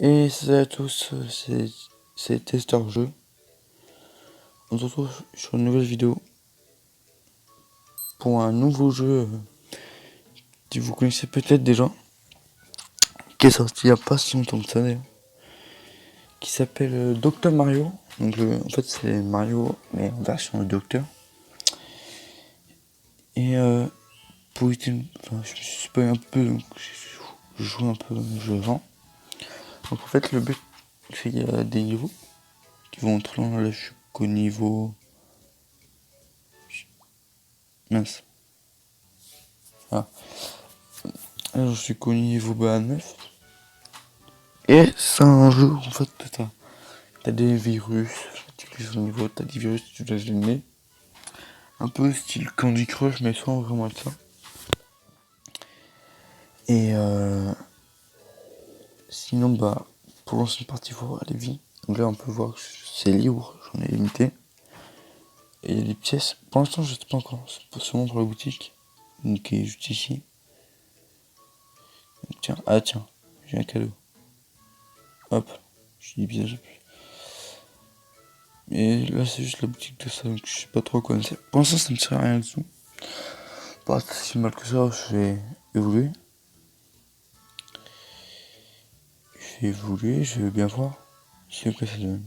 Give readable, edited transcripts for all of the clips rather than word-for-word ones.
Et salut à tous, c'est Tester Jeu. On se retrouve sur une nouvelle vidéo pour un nouveau jeu que vous connaissez peut-être déjà, qui est sorti il n'y a pas si longtemps que ça d'ailleurs, qui s'appelle Dr Mario. Donc en fait c'est Mario mais en version de Docteur. Et pour utiliser, enfin, je me suis spoilé un peu, donc je joue un peu, je vends. Donc en fait le but c'est qu'il y a des niveaux qui vont être longs. Là je suis qu'au niveau... Mince. Ah. Là je suis qu'au niveau 9. Et c'est un jeu en fait t'as des virus, tu cliques au niveau, t'as des virus, tu dois les éliminer. Un peu style Candy Crush mais sans vraiment être ça. Et sinon bah pour lancer une partie il faut avoir les vies. Donc là on peut voir que c'est libre, j'en ai limité. Et il y a des pièces, pour l'instant je sais pas encore, c'est seulement pour la boutique. Donc qui est juste ici. Tiens, j'ai un cadeau. Hop, je dis bien. Et là c'est juste la boutique de ça, donc je sais pas trop quoi c'est. Pour l'instant ça me sert à rien du tout. Pas si mal que ça, je vais évoluer. Je vais bien voir ce que ça donne.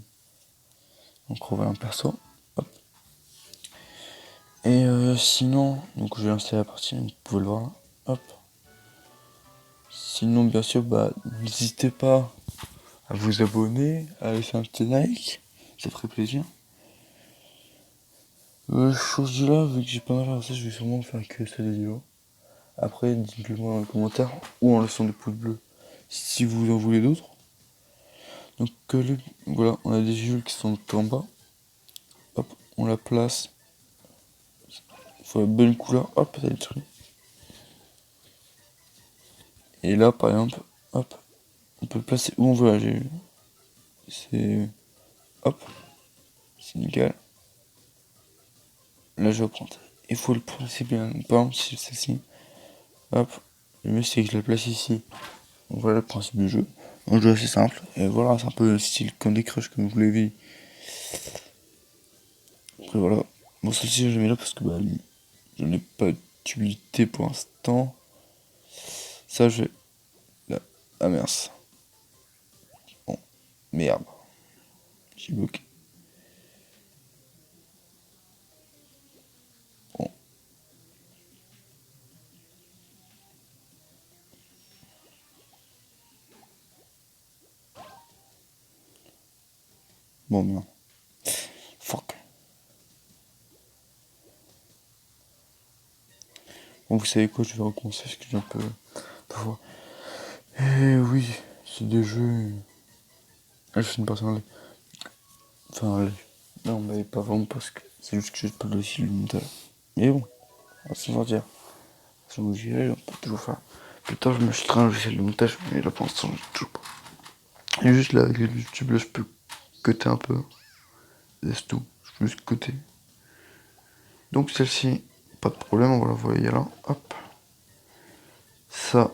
Donc on va un perso. Hop. Et sinon, donc je vais installer la partie, vous pouvez le voir là. Hop. Sinon bien sûr, bah n'hésitez pas à vous abonner, à laisser un petit like, ça ferait plaisir. Chose là, vu que j'ai pas mal à ça, je vais sûrement faire que cette vidéo. Après, dites-le moi dans les commentaires ou en laissant des pouces bleus si vous en voulez d'autres. Donc voilà, on a des jules qui sont tout en bas. Hop, on la place. Il faut la bonne couleur. Hop, ça détruit. Et là, par exemple, hop, on peut le placer où on veut. Là, c'est... Hop, c'est nickel. Là, je vais prendre. Il faut le placer bien. Par exemple, si c'est celle-ci. Hop, le mieux c'est que je la place ici. Donc voilà le principe du jeu. Un jeu assez simple. Et voilà, c'est un peu le style Candy Crush comme vous l'avez vu. Après voilà. Bon, celle-ci, je mets là parce que bah, je n'ai pas d'utilité pour l'instant. Ça, je vais là. Ah mince. Bon, merde. J'ai bloqué. Bon. Bon, merde. Fuck. Bon, vous savez quoi, je vais recommencer parce que j'ai un peu de fois. Eh oui, c'est des jeux. Ah, je suis une personne. Enfin, non, mais pas vraiment parce que c'est juste que j'ai pas le style du montage. Mais bon, on va s'en sortir. Si vous direz, on peut toujours faire. Plus tard, je m'achèterai un logiciel de montage, mais là pour l'instant, je toujours pas. Et juste là, avec YouTube, là, je peux coter un peu. C'est tout. Je peux juste coter. Donc celle-ci, pas de problème, on va la voir là. Hop. Ça,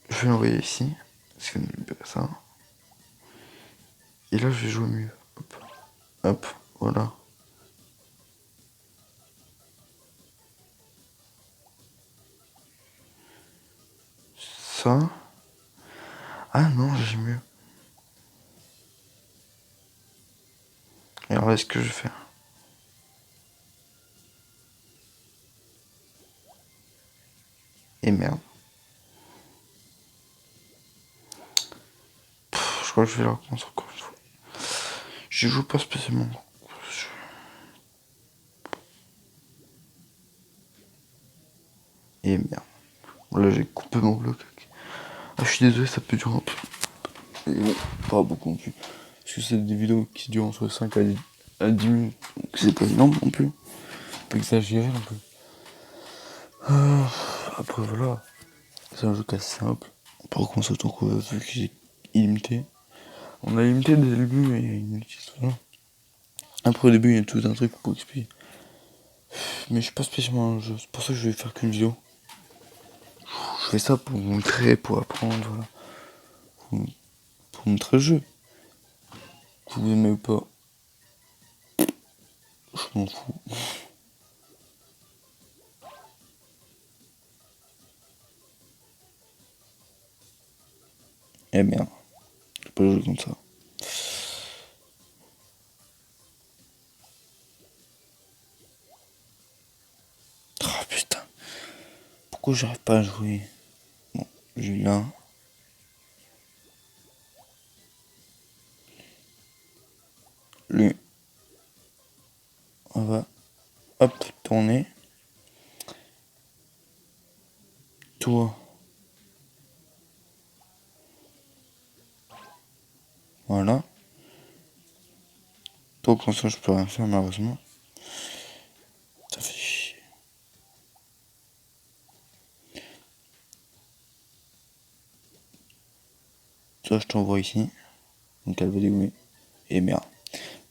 je vais l'envoyer ici. Parce qu'on libérer ça. Et là, je vais jouer mieux. Hop. Hop. Voilà. Ça. Ah non, j'ai mieux. Et alors, est-ce que je vais faire? Et merde. Je crois que je vais la recommencer encore une fois. Je joue pas spécialement. Et merde. Là, j'ai coupé mon bloc. Ah, je suis désolé, ça peut durer un peu. Et bon, pas beaucoup non plus. Parce que c'est des vidéos qui durent entre 5 à 10 minutes. Donc c'est pas énorme non plus. Pas exagéré non plus. Après voilà. C'est un jeu assez simple. On peut recommencer autant qu'on veut vu que j'ai illimité. On a limité dès le début, mais il y a une histoire. Après au début il y a tout un truc pour expliquer. Mais je suis pas spécialement un jeu. C'est pour ça que je vais faire qu'une vidéo. Je fais ça pour montrer, pour apprendre, voilà. pour montrer le jeu. Que vous aimez ou pas, je m'en fous. Eh merde, je peux pas jouer comme ça. Oh putain, pourquoi j'arrive pas à jouer? Bon, j'ai là. Lui, on va hop tourner. Toi, voilà. Toi, comme ça, je peux rien faire malheureusement. Ça fait chier. Toi, je t'envoie ici. Donc elle va dire oui. Et merde.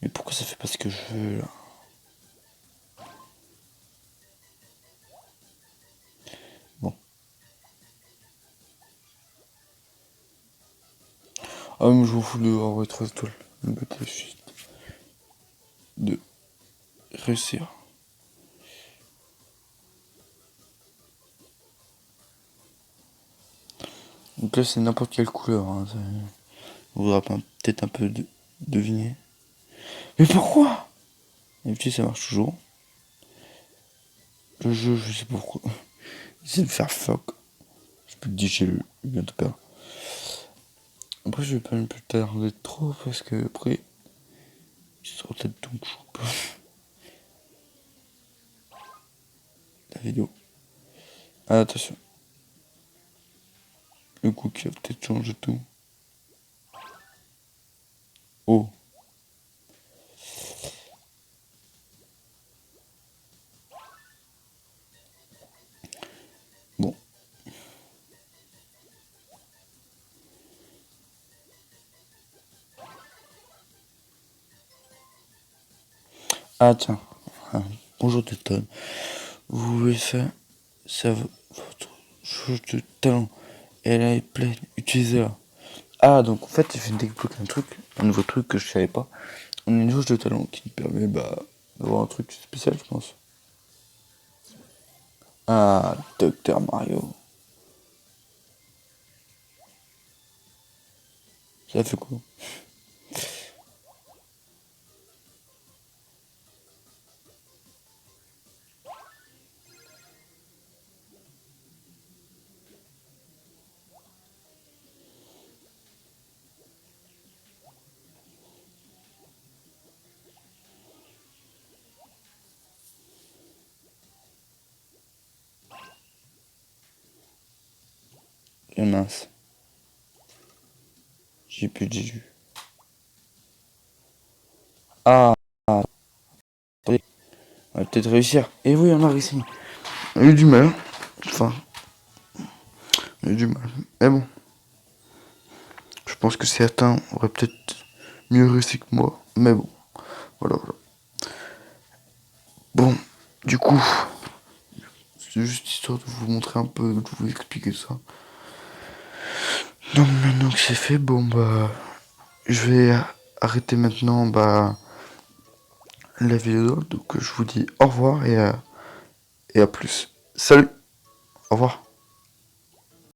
Mais pourquoi ça fait pas ce que je veux là? Bon. Ah mais je m'en fous de avoir 3 étoiles. Le but est juste de réussir. Donc là c'est n'importe quelle couleur. Hein. On voudra peut-être un peu deviner. Mais pourquoi? Et puis ça marche toujours. Le jeu, je sais pourquoi. J'essaie de faire fuck. Je peux te dire j'ai le bientôt perdre. Après je vais pas non plus tarder trop parce que après il sera peut-être donc je la vidéo. Ah, attention. Le coup qui va peut-être changer tout. Oh. Bon. Ah tiens. Ah, bonjour Téton. Vous voulez faire ça votre jauge de talent. Elle est pleine. Utilisez-la. Ah donc en fait je viens de débloquer un nouveau truc que je savais pas. On a une jauge de talent qui nous permet d'avoir un truc spécial je pense. Ah Docteur Mario. Ça fait quoi? Et mince. J'ai plus de jus. Ah, attendez. On va peut-être réussir. Et oui on a réussi. On a eu du mal. Enfin. On a eu du mal. Mais bon. Je pense que certains auraient peut-être mieux réussi que moi. Mais bon. Voilà. Bon. Du coup. C'est juste histoire de vous montrer un peu, de vous expliquer ça. Donc maintenant que c'est fait, bon je vais arrêter maintenant la vidéo. Donc je vous dis au revoir et à plus. Salut, au revoir.